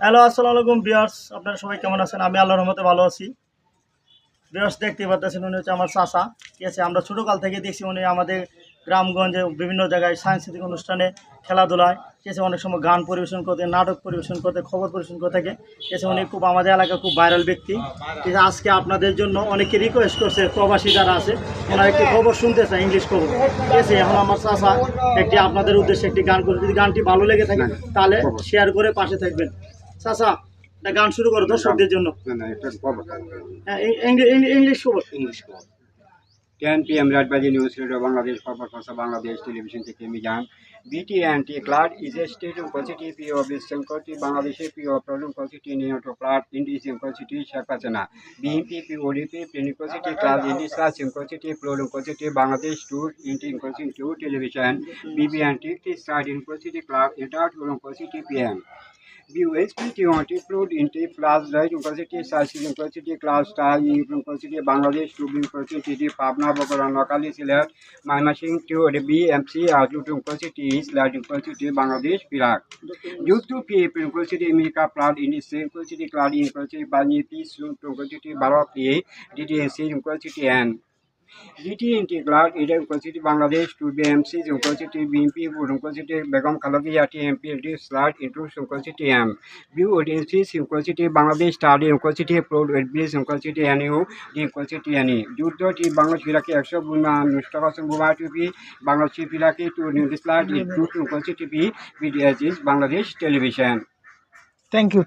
Hello, আসসালামু আলাইকুম viewers, আপনারা সবাই কেমন আছেন? আমি আল্লাহর রহমতে ভালো আছি। ভিউয়ার্স, দেখতে পাচ্ছেন উনি হচ্ছে আমার চাচা। ঠিক আছে, আমরা ছোটোকাল থেকে দেখছি উনি আমাদের গ্রামগঞ্জে বিভিন্ন জায়গায় সাংস্কৃতিক অনুষ্ঠানে, খেলাধুলায়, ঠিক আছে, অনেক সময় গান পরিবেশন করতে, নাটক পরিবেশন করতে, খবর পরিবেশন করে থাকে। ঠিক আছে, উনি খুব আমাদের এলাকায় খুব ভাইরাল ব্যক্তি। ঠিক আছে, আজকে আপনাদের জন্য অনেকে রিকোয়েস্ট করছে, প্রবাসী যারা আছে ওনারা একটি খবর শুনতে চায়, ইংলিশ খবর। ঠিক আছে, এখন আমার চাচা একটি আপনাদের উদ্দেশ্যে একটি গান করে, যদি গানটি ভালো লেগে থাকে তাহলে শেয়ার করে পাশে থাকবেন। চাচা, একটা গান শুরু করো দর্শকদের জন্য। হ্যাঁ, ইংলিশ খবর। 10 p.m. Radbaji News Radio Bangladesh Corporate Fasa Bangladesh Television থেকে আমি জান BT&T Cloud is a state positive of Western Country Bangladesh problem positive near to Cloud Indian Constitution Shakatana BNP ODP Plenipocity Cloud Indiscus Positive problem positive Bangladesh to Indian Constitution Television BB&T starting positive Cloud entered from positive PM BUSPT include into class right university Science University class style University Bangladesh to be University Pabna Bokoran locally select my machine to the BMC University Islam University Bangladesh Iraq. Due to people University America Cloud in the same University Cloud University Bani Peace University Barak DDNC University and GT Cloud University Bangladesh to BMC University BNP University Begum Kalagi MPLD slide into University M. View audiences University Bangladesh Study University Pro Advis University NU University NE. Due to Bangladesh Filaki Extra Buna Nustakasan Buma to be Bangladesh Filaki to New Slide into University B BDS Bangladesh Television. Thank you.